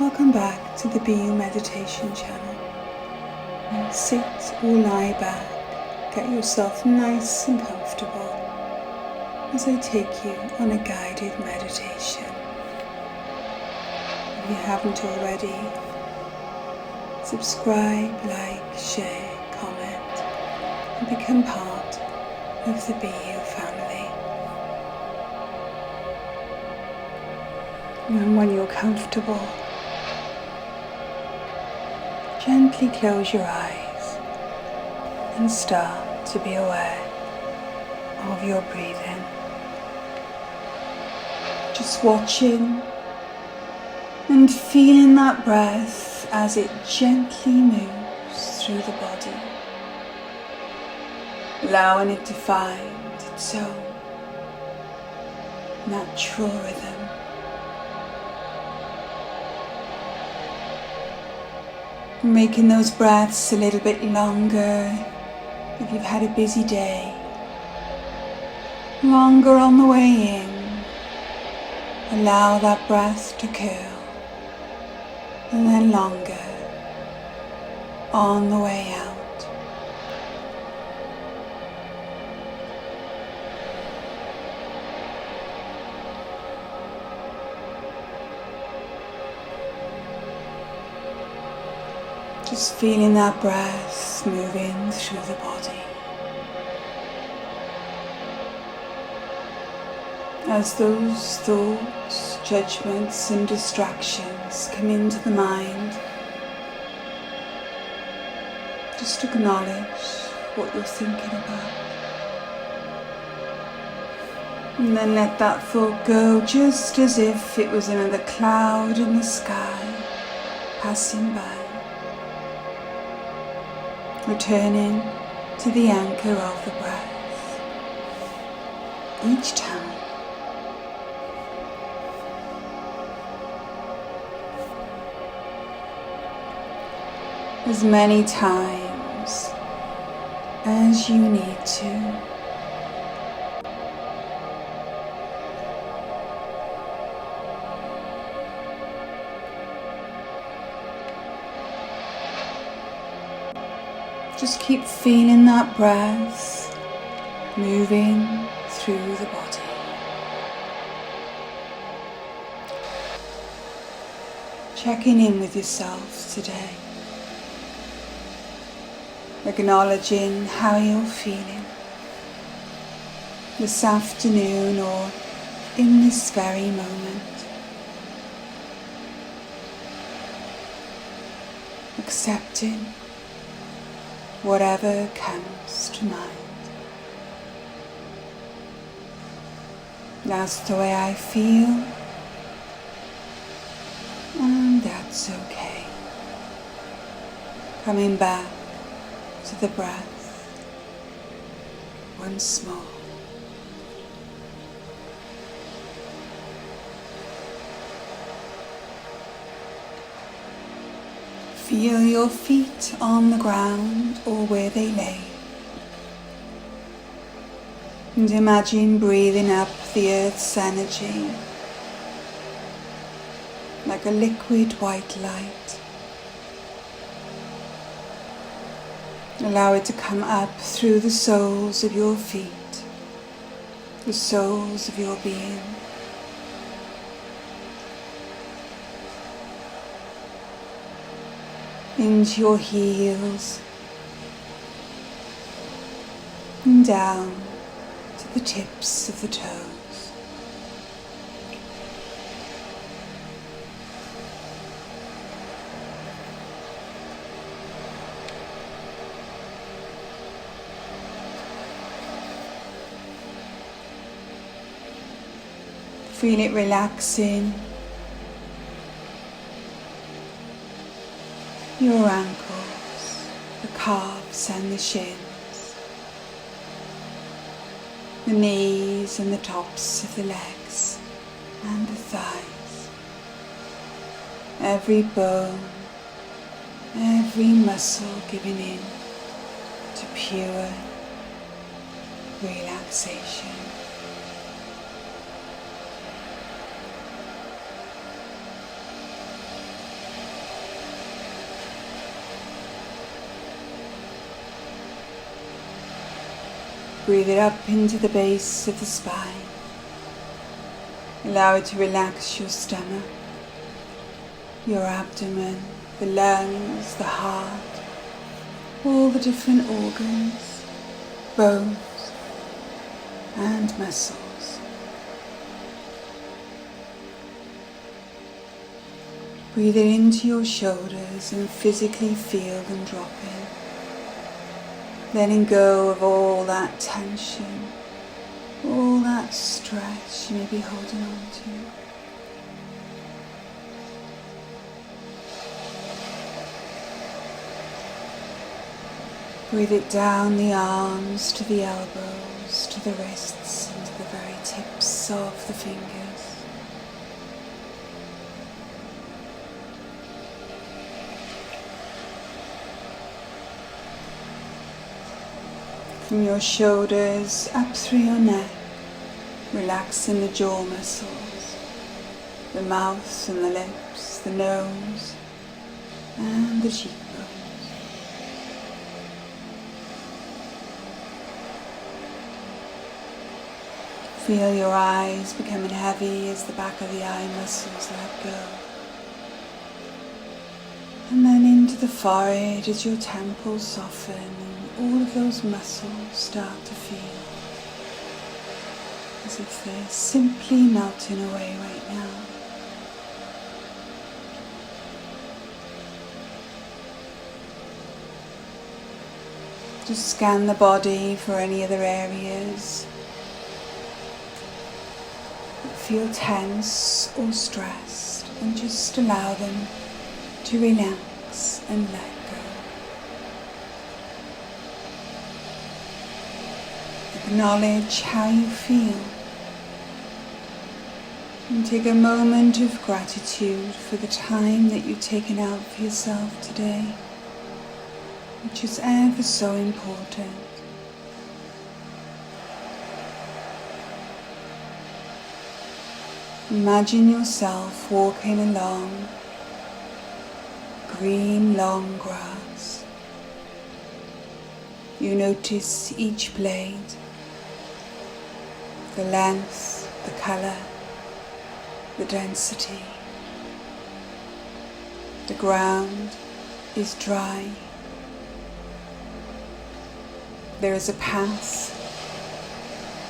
Welcome back to the Be You Meditation channel. Sit or lie back, get yourself nice and comfortable as I take you on a guided meditation. If you haven't already, subscribe, like, share, comment, and become part of the Be You family. And when you're comfortable, gently close your eyes and start to be aware of your breathing. Just watching and feeling that breath as it gently moves through the body, allowing it to find its own natural rhythm. Making those breaths a little bit longer if you've had a busy day. Longer on the way in. Allow that breath to curl. And then longer on the way out. Just feeling that breath moving through the body. As those thoughts, judgments and distractions come into the mind, just acknowledge what you're thinking about. And then let that thought go just as if it was another cloud in the sky passing by. Returning to the anchor of the breath each time. As many times as you need to. Just keep feeling that breath moving through the body. Checking in with yourself today. Acknowledging how you're feeling this afternoon or in this very moment. Accepting whatever comes to mind. That's the way I feel, and that's okay. Coming back to the breath once more. Feel your feet on the ground or where they lay. And imagine breathing up the earth's energy like a liquid white light. Allow it to come up through the soles of your feet, the soles of your being. Into your heels and down to the tips of the toes. Feel it relaxing your ankles, the calves and the shins, the knees and the tops of the legs and the thighs, every bone, every muscle giving in to pure relaxation. Breathe it up into the base of the spine. Allow it to relax your stomach, your abdomen, the lungs, the heart, all the different organs, bones and muscles. Breathe it into your shoulders and physically feel them dropping. Letting go of all that tension, all that stress you may be holding on to. Breathe it down the arms to the elbows, to the wrists, and to the very tips of the fingers. From your shoulders up through your neck, relaxing the jaw muscles, the mouth and the lips, the nose and the cheekbones. Feel your eyes becoming heavy as the back of the eye muscles let go. And then into the forehead as your temples soften and all of those muscles start to feel as if they're simply melting away right now. Just scan the body for any other areas that feel tense or stressed, and just allow them to relax and let go. Acknowledge how you feel and take a moment of gratitude for the time that you've taken out for yourself today, which is ever so important. Imagine yourself walking along green long grass. You notice each blade, the length, the colour, the density. The ground is dry. There is a path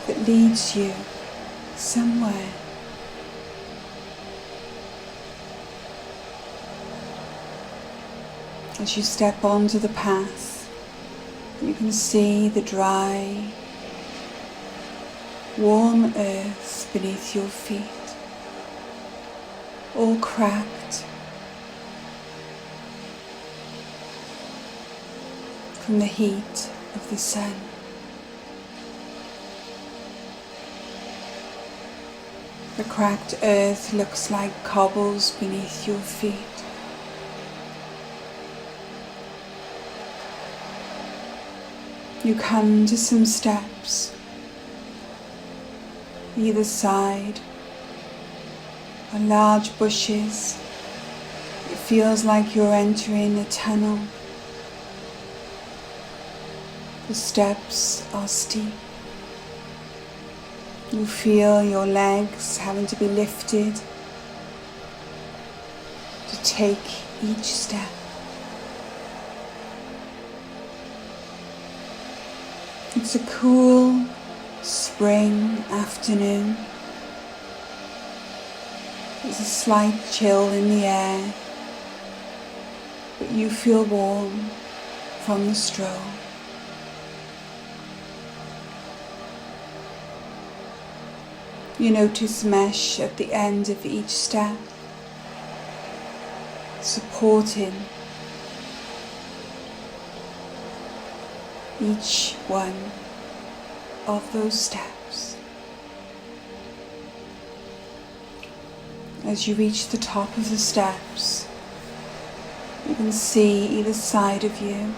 that leads you somewhere. As you step onto the path, you can see the dry, warm earth beneath your feet, all cracked from the heat of the sun. The cracked earth looks like cobbles beneath your feet. You come to some steps. Either side are large bushes. It feels like you're entering a tunnel. The steps are steep. You feel your legs having to be lifted to take each step. It's a cool spring afternoon. There's a slight chill in the air, but you feel warm from the stroll. You notice mesh at the end of each step, supporting each one of those steps. As you reach the top of the steps, you can see either side of you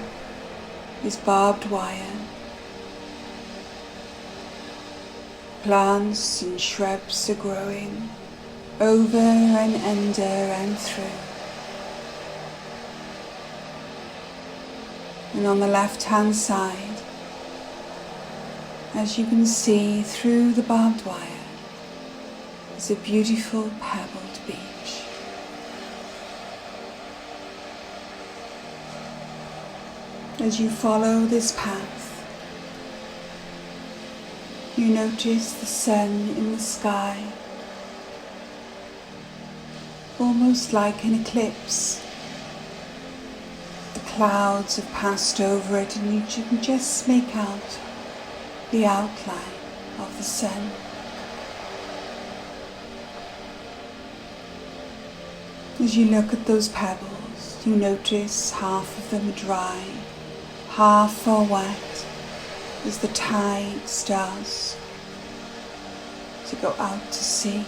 is barbed wire. Plants and shrubs are growing over and under and through. And on the left-hand side, As you can see through the barbed wire is a beautiful pebbled beach. As you follow this path, you notice the sun in the sky, almost like an eclipse. The clouds have passed over it and you can just make out the outline of the sun. As you look at those pebbles, you notice half of them are dry, half are wet, as the tide starts to go out to sea.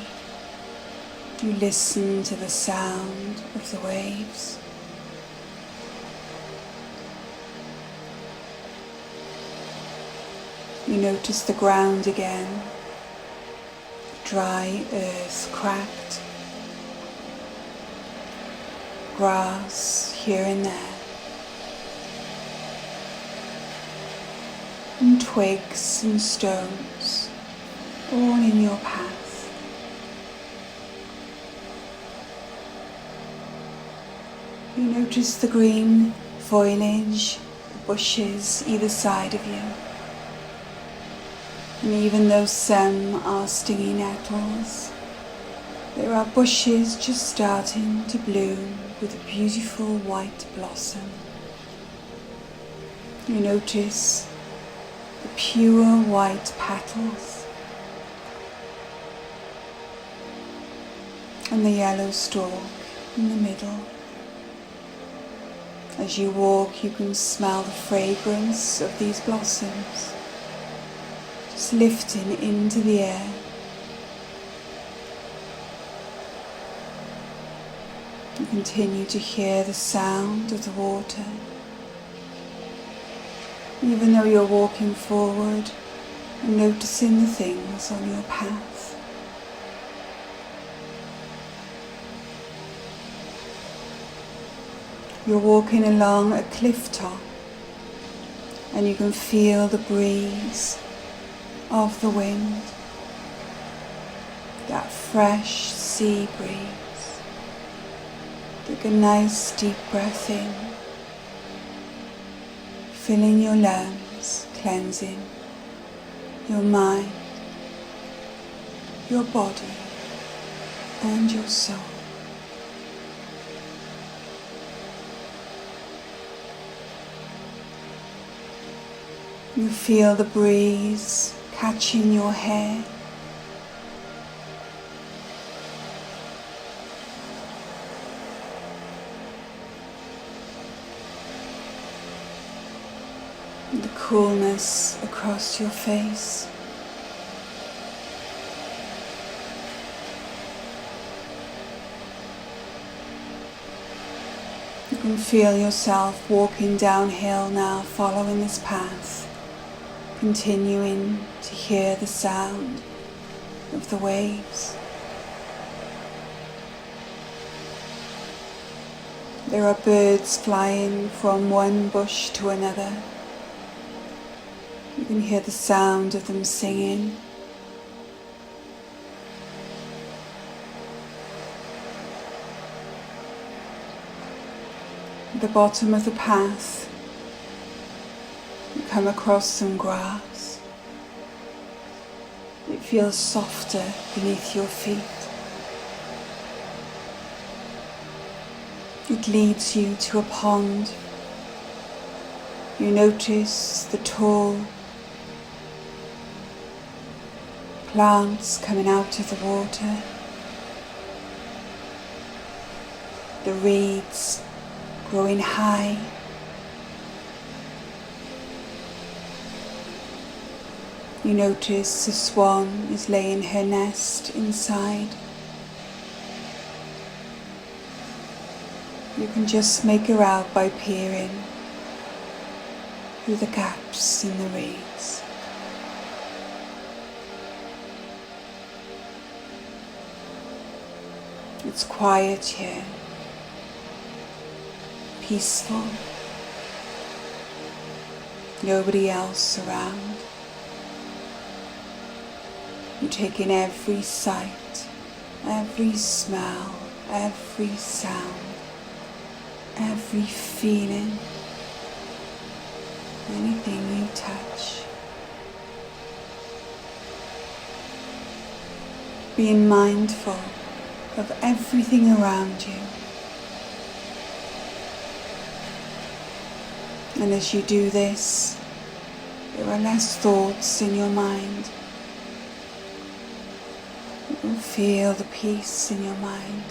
You listen to the sound of the waves. You notice the ground again, dry earth cracked, grass here and there, and twigs and stones all in your path. You notice the green foliage, the bushes either side of you. And even though some are stingy nettles, there are bushes just starting to bloom with a beautiful white blossom. You notice the pure white petals and the yellow stalk in the middle. As you walk, you can smell the fragrance of these blossoms, just lifting into the air. You continue to hear the sound of the water. Even though you're walking forward and noticing the things on your path. You're walking along a cliff top and you can feel the breeze of the wind, that fresh sea breeze. Take a nice deep breath in, filling your lungs, cleansing your mind, your body and your soul. You feel the breeze catching your hair. The coolness across your face. You can feel yourself walking downhill now, following this path. Continuing to hear the sound of the waves. There are birds flying from one bush to another. You can hear the sound of them singing. At the bottom of the path, you come across some grass. It feels softer beneath your feet. It leads you to a pond. You notice the tall plants coming out of the water. The reeds growing high. You notice a swan is laying her nest inside. You can just make her out by peering through the gaps in the reeds. It's quiet here, peaceful, nobody else around. You take in every sight, every smell, every sound, every feeling, anything you touch. Being mindful of everything around you. And as you do this, there are less thoughts in your mind. You will feel the peace in your mind,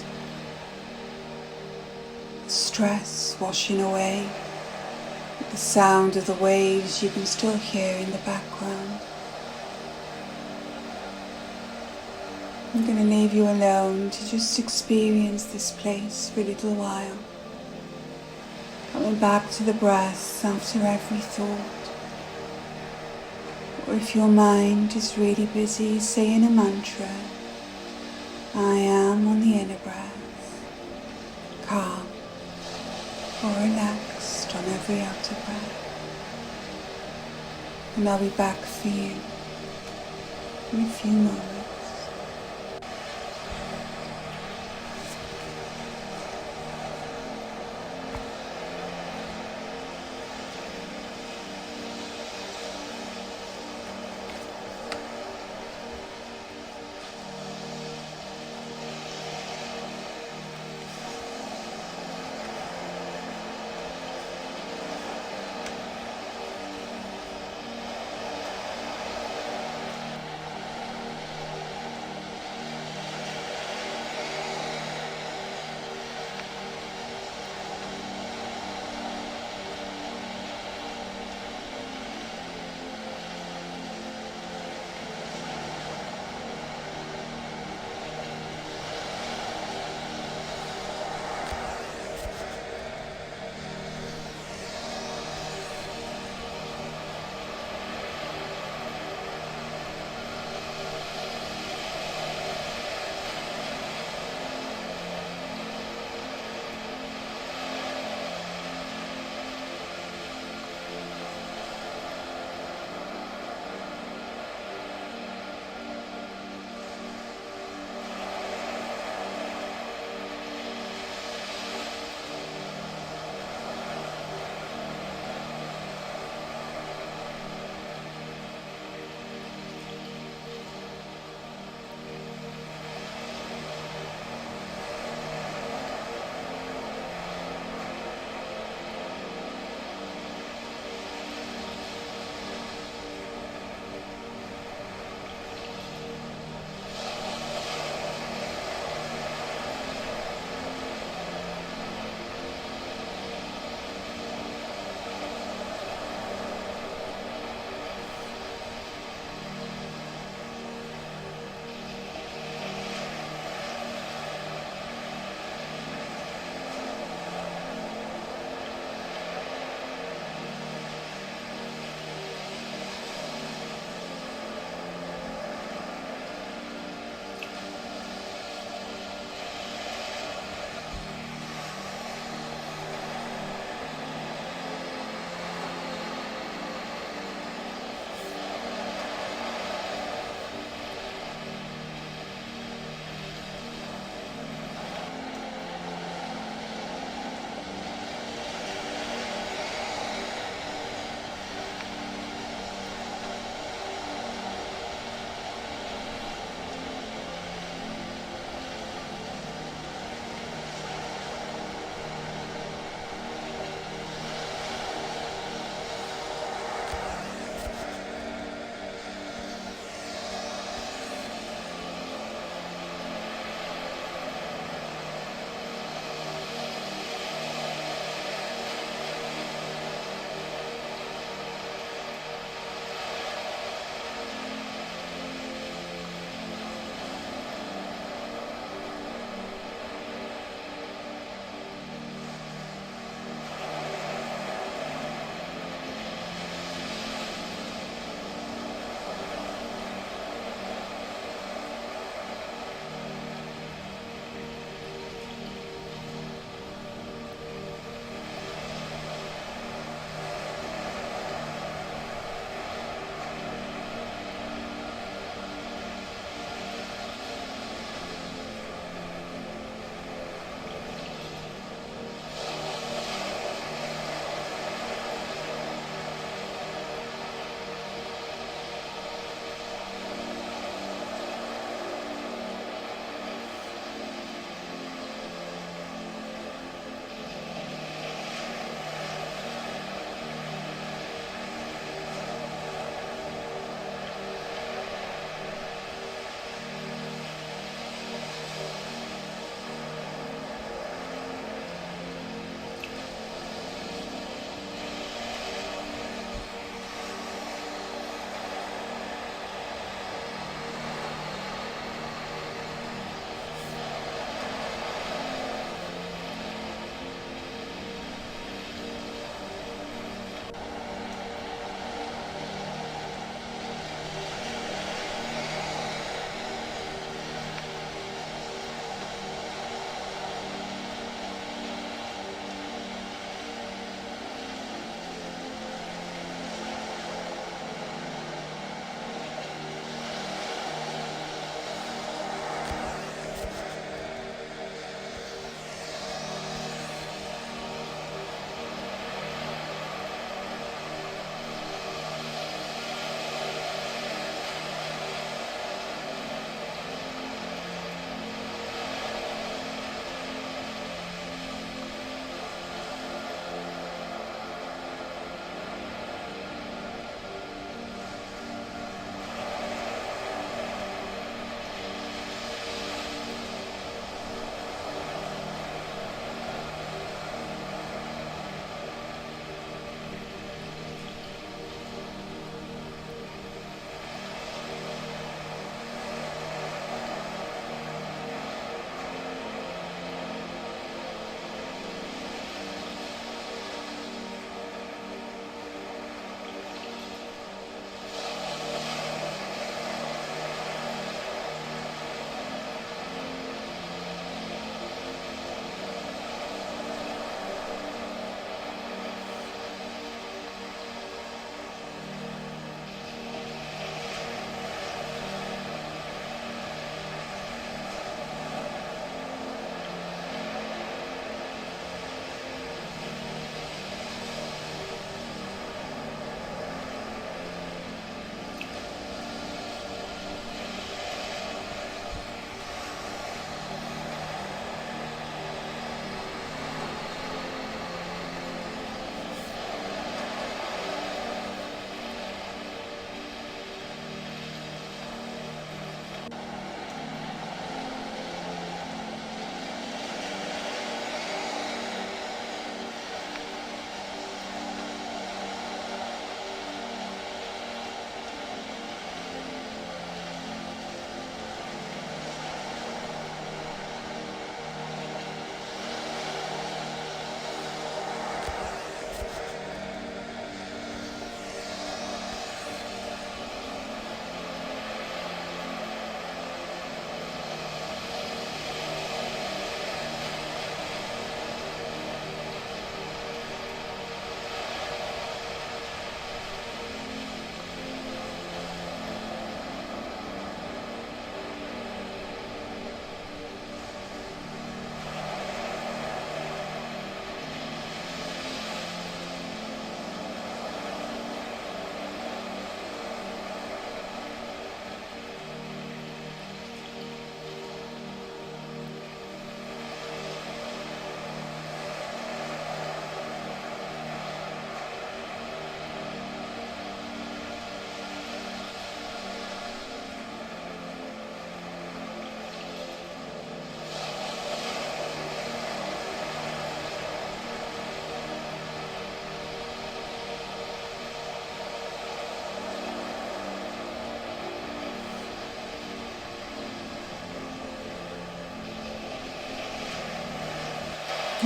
the stress washing away, the sound of the waves you can still hear in the background. I'm going to leave you alone to just experience this place for a little while. Coming back to the breath after every thought. Or if your mind is really busy saying a mantra, I am on the inner breath, calm or relaxed on every outer breath. And I'll be back for you in a few moments.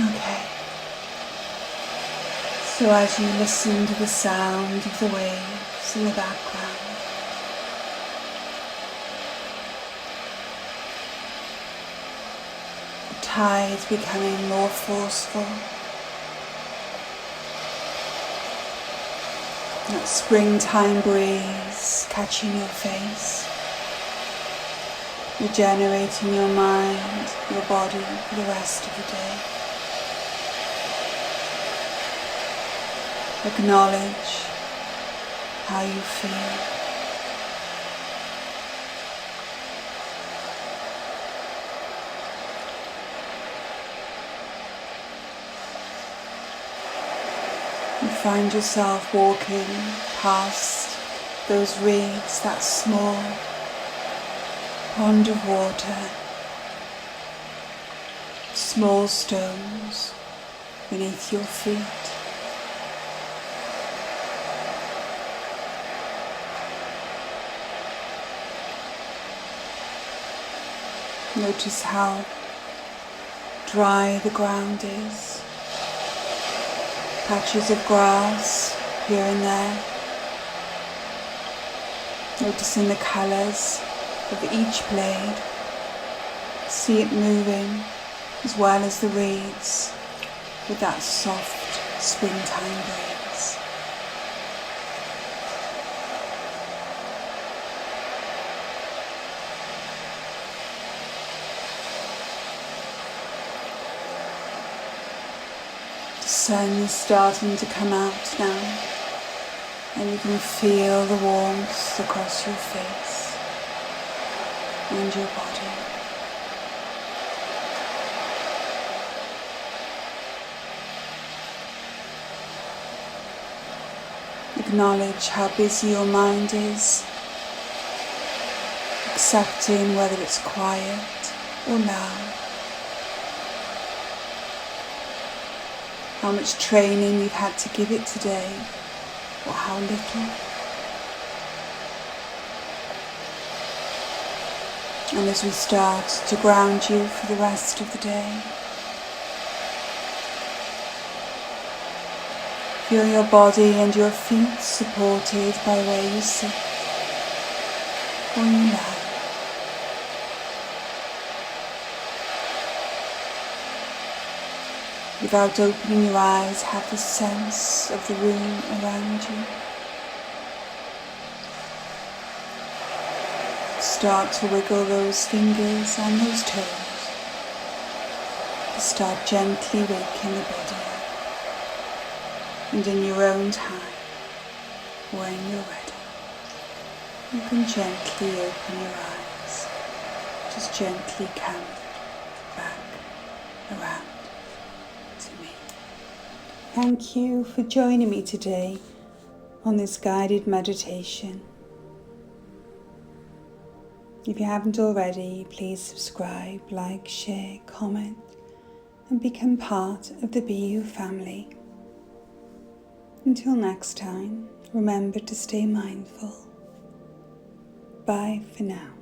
Okay. So as you listen to the sound of the waves in the background, the tide's becoming more forceful. That springtime breeze catching your face, regenerating your mind, your body for the rest of the day. Acknowledge how you feel. You find yourself walking past those reeds, that small pond of water, small stones beneath your feet. Notice how dry the ground is. Patches of grass here and there. Noticing the colours of each blade. See it moving as well as the reeds with that soft springtime breeze. The sun is starting to come out now, and you can feel the warmth across your face and your body. Acknowledge how busy your mind is, accepting whether it's quiet or loud. How much training you've had to give it today, or how little. And as we start to ground you for the rest of the day, feel your body and your feet supported by where you sit or you lie. Without opening your eyes, have the sense of the room around you. Start to wiggle those fingers and those toes. Start gently waking the body up. And in your own time, when you're ready, you can gently open your eyes. Just gently come back around. Thank you for joining me today on this guided meditation. If you haven't already, please subscribe, like, share, comment, and become part of the BU family. Until next time, remember to stay mindful. Bye for now.